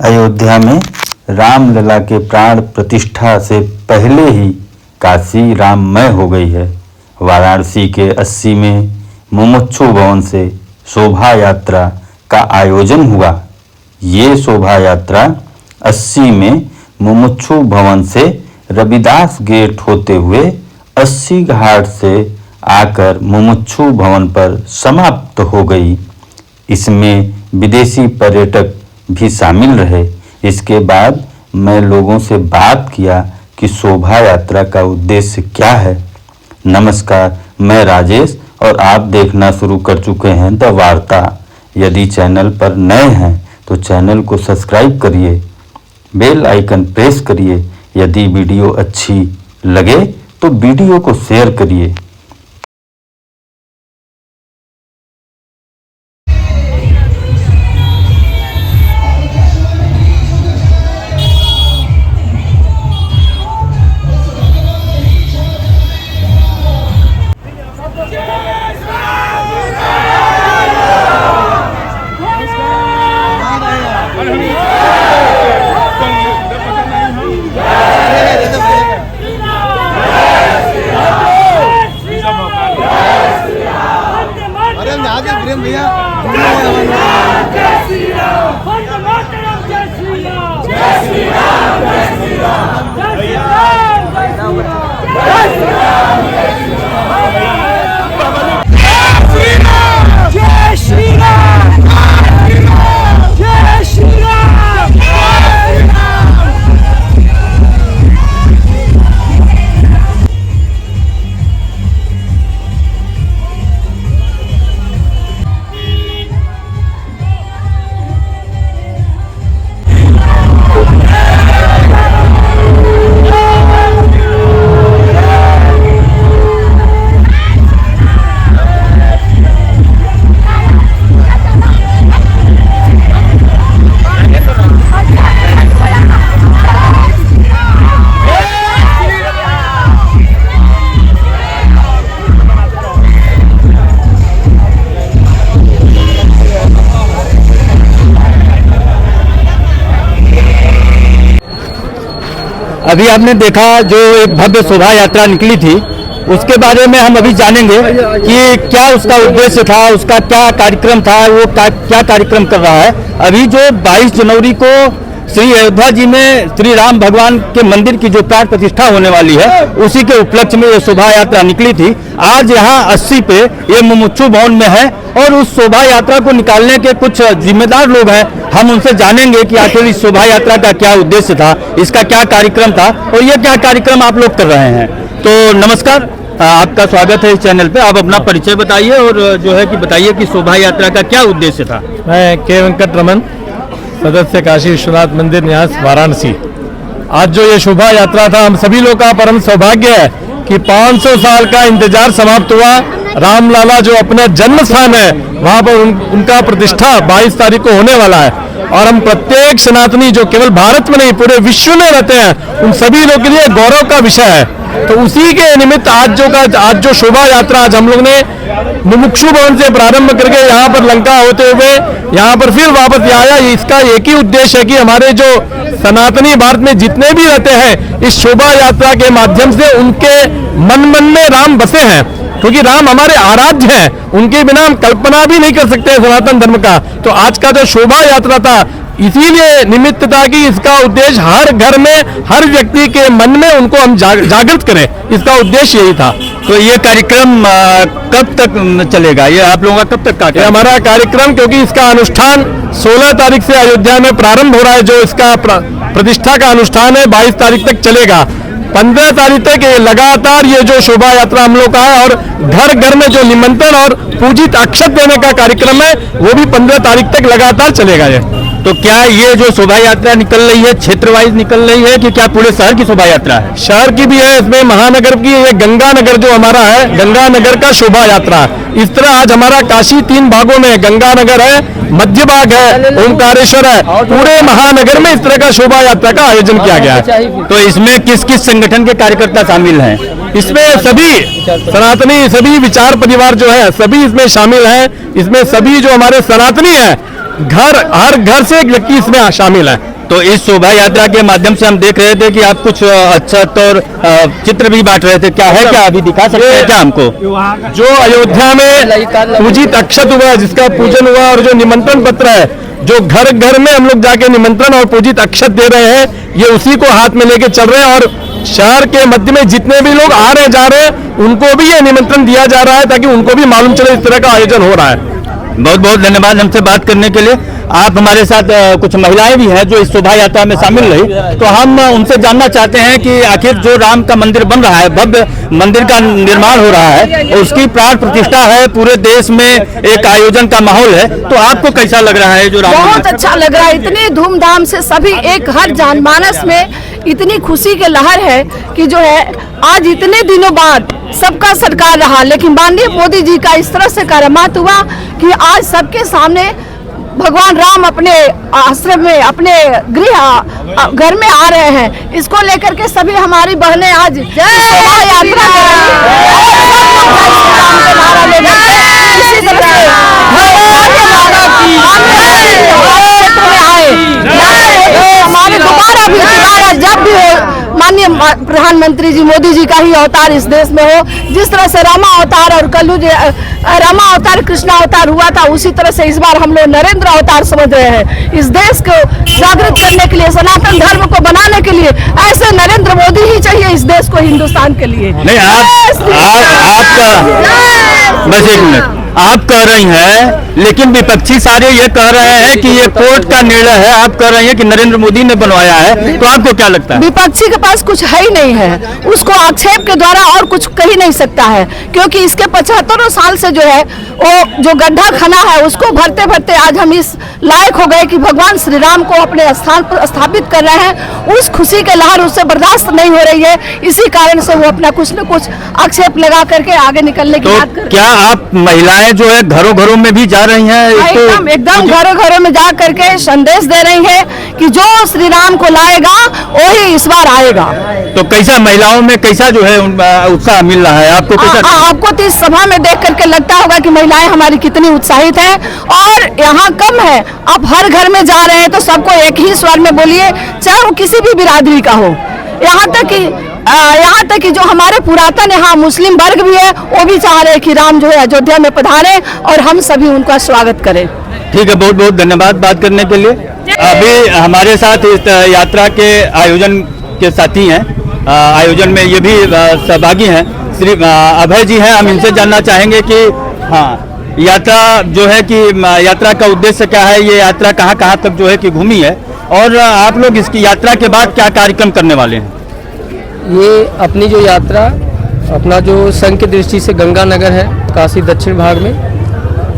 अयोध्या में रामलला के प्राण प्रतिष्ठा से पहले ही काशी राममय हो गई है। वाराणसी के 80वें मुमुक्षु भवन से शोभा यात्रा का आयोजन हुआ। ये शोभा यात्रा 80 में मुमुक्षु भवन से रविदास गेट होते हुए 80 घाट से आकर मुमुक्षु भवन पर समाप्त हो गई। इसमें विदेशी पर्यटक भी शामिल रहे। इसके बाद मैं लोगों से बात किया कि शोभा यात्रा का उद्देश्य क्या है। नमस्कार, मैं राजेश और आप देखना शुरू कर चुके हैं द वार्ता। यदि चैनल पर नए हैं तो चैनल को सब्सक्राइब करिए, बेल आइकन प्रेस करिए। यदि वीडियो अच्छी लगे तो वीडियो को शेयर करिए। अभी आपने देखा जो एक भव्य शोभा यात्रा निकली थी, उसके बारे में हम अभी जानेंगे कि क्या उसका उद्देश्य था, उसका क्या कार्यक्रम था, वो क्या कार्यक्रम कर रहा है। अभी जो 22 जनवरी को श्री अयोध्या जी में श्री राम भगवान के मंदिर की जो प्राण प्रतिष्ठा होने वाली है, उसी के उपलक्ष्य में ये शोभा यात्रा निकली थी। आज यहाँ 80 पे ये मुमुक्षु भवन में है और उस शोभा यात्रा को निकालने के कुछ जिम्मेदार लोग हैं। हम उनसे जानेंगे कि आखिर इस शोभा यात्रा का क्या उद्देश्य था, इसका क्या कार्यक्रम था और ये क्या कार्यक्रम आप लोग कर रहे हैं। तो नमस्कार, आपका स्वागत है इस चैनल पे। आप अपना परिचय बताइए और जो है कि बताइए कि शोभा यात्रा का क्या उद्देश्य था। मैं के वेंकट रमन, सदस्य काशी विश्वनाथ मंदिर न्यास वाराणसी। आज जो ये शोभा यात्रा था, हम सभी लोग का परम सौभाग्य है कि 500 साल का इंतजार समाप्त हुआ। रामलला जो अपना जन्म स्थान है, वहाँ पर उनका प्रतिष्ठा 22 तारीख को होने वाला है और हम प्रत्येक सनातनी जो केवल भारत में नहीं पूरे विश्व में रहते हैं, उन सभी लोगों के लिए गौरव का विषय है। तो उसी के निमित्त आज जो शोभा यात्रा आज हम लोग ने मुमुक्षु भवन से प्रारंभ करके यहाँ पर लंका होते हुए यहाँ पर फिर वापस आया। इसका एक ही उद्देश्य है कि हमारे जो सनातनी भारत में जितने भी रहते हैं, इस शोभा यात्रा के माध्यम से उनके मन में राम बसे हैं, क्योंकि राम हमारे आराध्य हैं। उनके बिना हम कल्पना भी नहीं कर सकते सनातन धर्म का। तो आज का जो शोभा यात्रा था, इसीलिए निमित्त था कि इसका उद्देश्य हर घर में, हर व्यक्ति के मन में उनको हम जागृत करें। इसका उद्देश्य यही था। तो ये कार्यक्रम कब तक चलेगा? ये आप लोगों का कब तक का हमारा कार्यक्रम, क्योंकि इसका अनुष्ठान 16 तारीख से अयोध्या में प्रारंभ हो रहा है। जो इसका प्रतिष्ठा का अनुष्ठान है 22 तारीख तक चलेगा। 15 तारीख तक लगातार ये जो शोभा यात्रा हम लोग का है और घर घर में जो निमंत्रण और पूजित अक्षत देने का कार्यक्रम है, वो भी 15 तारीख तक लगातार चलेगा। ये तो क्या ये जो शोभा यात्रा निकल रही है क्षेत्र वाइज निकल रही है कि क्या पूरे शहर की शोभा यात्रा है? शहर की भी है, इसमें महानगर की, ये गंगानगर जो हमारा है, गंगानगर का शोभा यात्रा। इस तरह आज हमारा काशी 3 भागों में, गंगानगर है, मध्य भाग है, ओमकारेश्वर है, पूरे महानगर में इस तरह का शोभा यात्रा का आयोजन किया गया है। तो इसमें किस किस संगठन के कार्यकर्ता शामिल हैं? इसमें सभी सनातनी, सभी विचार परिवार जो है, सभी इसमें शामिल हैं। इसमें सभी जो हमारे सनातनी है, हर घर से एक व्यक्ति इसमें शामिल है। तो इस शोभा यात्रा के माध्यम से हम देख रहे थे कि आप कुछ अक्षत और चित्र भी बांट रहे थे, क्या है, क्या अभी दिखा सकते हैं क्या हमको? जो अयोध्या में पूजित अक्षत हुआ, जिसका पूजन हुआ, और जो निमंत्रण पत्र है, जो घर घर में हम लोग जाके निमंत्रण और पूजित अक्षत दे रहे हैं, ये उसी को हाथ में लेके चल रहे हैं। और शहर के मध्य में जितने भी लोग आ रहे जा रहे हैं, उनको भी ये निमंत्रण दिया जा रहा है, ताकि उनको भी मालूम चले इस तरह का आयोजन हो रहा है। बहुत बहुत धन्यवाद हमसे बात करने के लिए। आप हमारे साथ कुछ महिलाएं भी हैं जो इस शोभा यात्रा में शामिल रही, तो हम उनसे जानना चाहते हैं कि आखिर जो राम का मंदिर बन रहा है, भव्य मंदिर का निर्माण हो रहा है, उसकी प्राण प्रतिष्ठा है, पूरे देश में एक आयोजन का माहौल है, तो आपको कैसा लग रहा है जो राम? बहुत अच्छा लग रहा है, इतने धूमधाम से सभी एक हर जनमानस में इतनी खुशी के लहर है कि जो है आज इतने दिनों बाद सबका सत्कार रहा, लेकिन माननीय मोदी जी का इस तरह से करामात हुआ कि आज सबके सामने भगवान राम अपने आश्रम में, अपने गृह घर में आ रहे हैं। इसको लेकर के सभी हमारी बहनें आज शोभा यात्रा इसी तरह से हमारे दोबारा जब भी हो माननीय प्रधानमंत्री जी मोदी जी का ही अवतार इस देश में हो, जिस तरह से रामा अवतार और रामा अवतार कृष्णा अवतार हुआ था, उसी तरह से इस बार हम लोग नरेंद्र अवतार समझ रहे हैं। इस देश को जागृत करने के लिए, सनातन धर्म को बनाने के लिए ऐसे नरेंद्र मोदी ही चाहिए इस देश को, हिंदुस्तान के लिए। नहीं, बस एक मिनट, आप कह रही हैं, लेकिन विपक्षी सारे ये कह रहे हैं कि ये कोर्ट का निर्णय है, आप कह रही हैं कि नरेंद्र मोदी ने बनवाया है, तो आपको क्या लगता है? विपक्षी के पास कुछ है ही नहीं है, उसको आक्षेप के द्वारा और कुछ कह ही नहीं सकता है, क्योंकि इसके 75 साल से जो है वो जो गड्ढा खना है उसको भरते भरते आज हम इस लायक हो गए कि भगवान श्री राम को अपने स्थान पर स्थापित कर रहे हैं। उस खुशी के लहर उससे बर्दाश्त नहीं हो रही है, इसी कारण से वो अपना कुछ न कुछ आक्षेप लगा करके आगे निकलने की बात कर रहे हैं। क्या आप महिलाएं जो है घरों घरों में भी जा रही हैं? एकदम घरों घरों में जा करके संदेश दे रही है कि जो श्री राम को लाएगा वही इस बार आएगा। तो कैसा महिलाओं में कैसा जो है उत्साह मिल रहा है आपको? आपको तो इस सभा में देख करके लगता होगा कि महिलाएं हमारी कितनी उत्साहित हैं, और यहाँ कम है, आप हर घर में जा रहे हैं तो सबको एक ही स्वर में बोलिए, चाहे वो किसी भी बिरादरी का हो। यहाँ तक कि जो हमारे पुरातन यहाँ मुस्लिम वर्ग भी है, वो भी चाह रहे हैं कि राम जो है अयोध्या में पधारे और हम सभी उनका स्वागत करें। ठीक है, बहुत बहुत धन्यवाद बात करने के लिए। अभी हमारे साथ इस यात्रा के आयोजन के साथी हैं, आयोजन में ये भी सहभागी हैं, श्री अभय जी हैं। हम इनसे जानना चाहेंगे कि हाँ, यात्रा जो है कि यात्रा का उद्देश्य क्या है, ये यात्रा कहाँ कहाँ तक जो है कि घूमी है, और आप लोग इसकी यात्रा के बाद क्या कार्यक्रम करने वाले हैं? ये अपनी जो यात्रा, अपना जो संघ की दृष्टि से गंगानगर है काशी दक्षिण भाग में,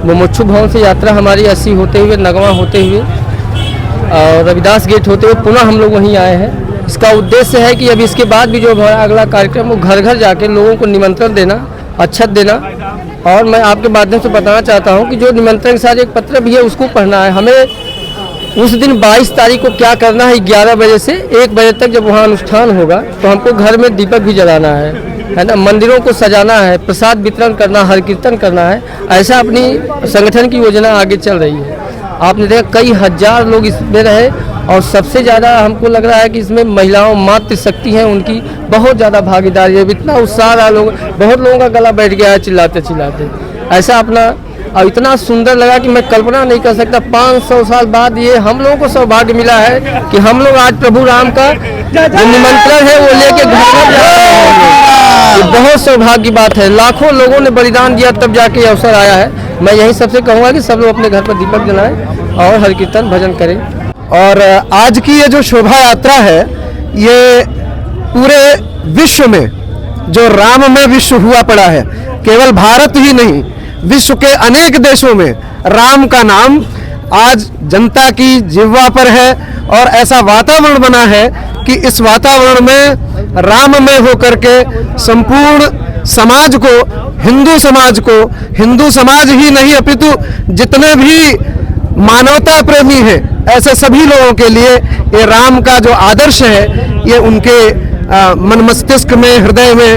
मुमुक्षु भवन से यात्रा हमारी 80 होते हुए, नगवा होते हुए और रविदास गेट होते हुए पुनः हम लोग वहीं आए हैं। इसका उद्देश्य है कि अब इसके बाद भी जो हमारा अगला कार्यक्रम वो घर घर जाके लोगों को निमंत्रण देना, अक्षत देना। और मैं आपके माध्यम से बताना चाहता हूँ कि जो निमंत्रण के साथ एक पत्र भी है उसको पढ़ना है हमें। उस दिन 22 तारीख को क्या करना है, 11 बजे से 1 बजे तक जब वहाँ अनुष्ठान होगा तो हमको घर में दीपक भी जलाना है ना, मंदिरों को सजाना है, प्रसाद वितरण करना, हर कीर्तन करना है। ऐसा अपनी संगठन की योजना आगे चल रही है। आपने देखा कई हजार लोग इसमें रहे, और सबसे ज़्यादा हमको लग रहा है कि इसमें महिलाओं मातृशक्ति हैं, उनकी बहुत ज़्यादा भागीदारी है। इतना उत्साह रहा, लोग बहुत लोगों का गला बैठ गया है चिल्लाते चिल्लाते। ऐसा अपना और इतना सुंदर लगा कि मैं कल्पना नहीं कर सकता। 500 साल बाद ये हम लोगों को सौभाग्य मिला है कि हम लोग आज प्रभु राम का जो निमंत्रण है वो लेके घर घर जा रहे हैं। ये बहुत सौभाग्य की बात है। लाखों लोगों ने बलिदान दिया तब जाके ये अवसर आया है। मैं यही सबसे कहूँगा कि सब लोग अपने घर पर दीपक जलाएं और हर कीर्तन भजन करें। और आज की ये जो शोभा यात्रा है, ये पूरे विश्व में जो राममय विश्व हुआ पड़ा है, केवल भारत ही नहीं, विश्व के अनेक देशों में राम का नाम आज जनता की जिह्वा पर है। और ऐसा वातावरण बना है कि इस वातावरण में राममय होकर के संपूर्ण समाज को, हिंदू समाज ही नहीं अपितु जितने भी मानवता प्रेमी हैं, ऐसे सभी लोगों के लिए ये राम का जो आदर्श है ये उनके मन मस्तिष्क में, हृदय में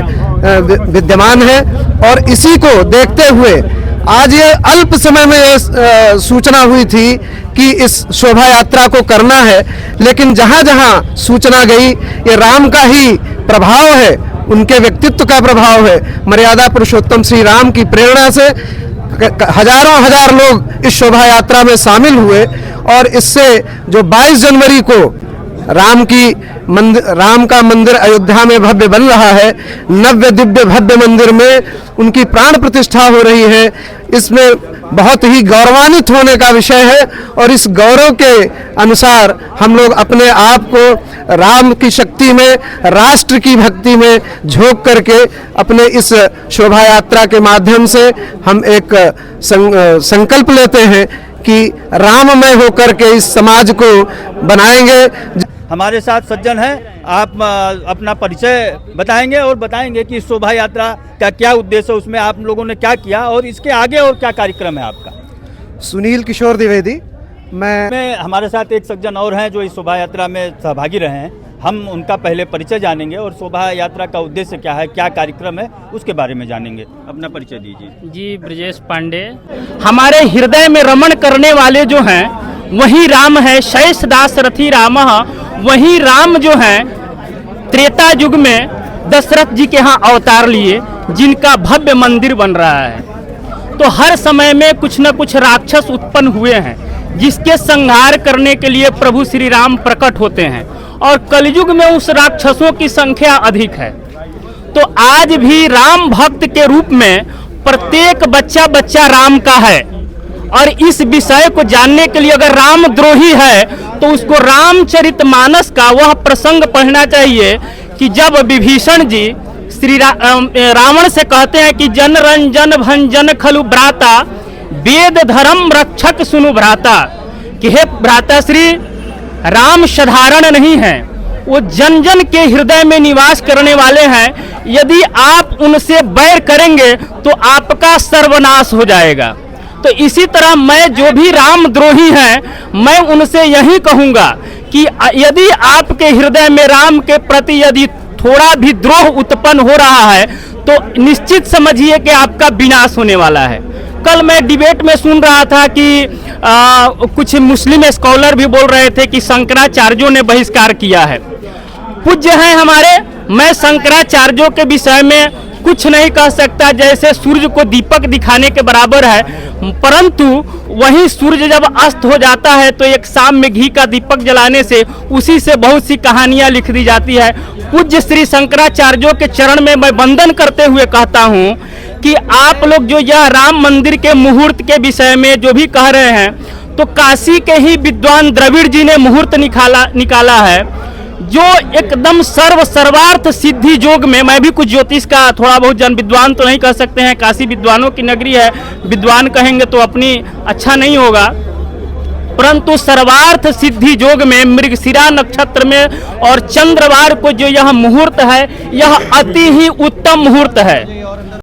विद्यमान है। और इसी को देखते हुए आज ये अल्प समय में ये सूचना हुई थी कि इस शोभा यात्रा को करना है, लेकिन जहाँ जहाँ सूचना गई ये राम का ही प्रभाव है, उनके व्यक्तित्व का प्रभाव है। मर्यादा पुरुषोत्तम श्री राम की प्रेरणा से हजारों हजार लोग इस शोभा यात्रा में शामिल हुए और इससे जो 22 जनवरी को राम का मंदिर अयोध्या में भव्य बन रहा है, नव्य दिव्य भव्य मंदिर में उनकी प्राण प्रतिष्ठा हो रही है, इसमें बहुत ही गौरवान्वित होने का विषय है। और इस गौरव के अनुसार हम लोग अपने आप को राम की शक्ति में, राष्ट्र की भक्ति में झोंक करके अपने इस शोभा यात्रा के माध्यम से हम एक संकल्प लेते हैं कि राममय होकर के इस समाज को बनाएंगे। हमारे साथ सज्जन हैं, आप अपना परिचय बताएंगे और बताएंगे कि शोभा यात्रा का क्या उद्देश्य है, उसमें आप लोगों ने क्या किया और इसके आगे और क्या कार्यक्रम है आपका। सुनील किशोर द्विवेदी, मैं हमारे साथ एक सज्जन और हैं जो इस शोभा यात्रा में सहभागी रहे हैं, हम उनका पहले परिचय जानेंगे और शोभा यात्रा का उद्देश्य क्या है, क्या कार्यक्रम है, उसके बारे में जानेंगे। अपना परिचय दीजिए। जी, ब्रजेश पांडे। हमारे हृदय में रमण करने वाले जो हैं वही राम है, शेष दासरथी राम, वही राम जो हैं त्रेता युग में दशरथ जी के यहाँ अवतार लिए, जिनका भव्य मंदिर बन रहा है। तो हर समय में कुछ न कुछ राक्षस उत्पन्न हुए हैं, जिसके संहार करने के लिए प्रभु श्री राम प्रकट होते हैं और कलयुग में उस राक्षसों की संख्या अधिक है। तो आज भी राम भक्त के रूप में प्रत्येक बच्चा राम का है और इस विषय को जानने के लिए अगर रामद्रोही है तो उसको रामचरितमानस का वह प्रसंग पढ़ना चाहिए कि जब विभीषण जी श्री रावण से कहते हैं कि जन रंजन भंजन खलु भ्राता, वेद धर्म रक्षक सुनु भ्राता, कि हे भ्राता श्री राम साधारण नहीं है, वो जन जन के हृदय में निवास करने वाले हैं। यदि आप उनसे बैर करेंगे तो आपका सर्वनाश हो जाएगा। तो इसी तरह मैं जो भी रामद्रोही हैं, मैं उनसे यही कहूँगा कि यदि आपके हृदय में राम के प्रति यदि थोड़ा भी द्रोह उत्पन्न हो रहा है तो निश्चित समझिए कि आपका विनाश होने वाला है। कल मैं डिबेट में सुन रहा था कि कुछ मुस्लिम स्कॉलर भी बोल रहे थे कि शंकराचार्यों ने बहिष्कार किया है। पूज्य हैं हमारे, मैं शंकराचार्यों के विषय में कुछ नहीं कह सकता, जैसे सूर्य को दीपक दिखाने के बराबर है, परंतु वही सूर्य जब अस्त हो जाता है तो एक शाम में घी का दीपक जलाने से उसी से बहुत सी कहानियां लिख दी जाती है। पूज्य श्री शंकराचार्यों के चरण में मैं वंदन करते हुए कहता हूं कि आप लोग जो यह राम मंदिर के मुहूर्त के विषय में जो भी कह रहे हैं, तो काशी के ही विद्वान द्रविड़ जी ने मुहूर्त निकाला है, जो एकदम सर्वार्थ सिद्धि योग में, मैं भी कुछ ज्योतिष का थोड़ा बहुत जन विद्वान तो नहीं कह सकते हैं, काशी विद्वानों की नगरी है, विद्वान कहेंगे तो अपनी अच्छा नहीं होगा, परंतु सर्वार्थ सिद्धि योग में मृगशिरा नक्षत्र में और चंद्रवार को जो यह मुहूर्त है, यह अति ही उत्तम मुहूर्त है।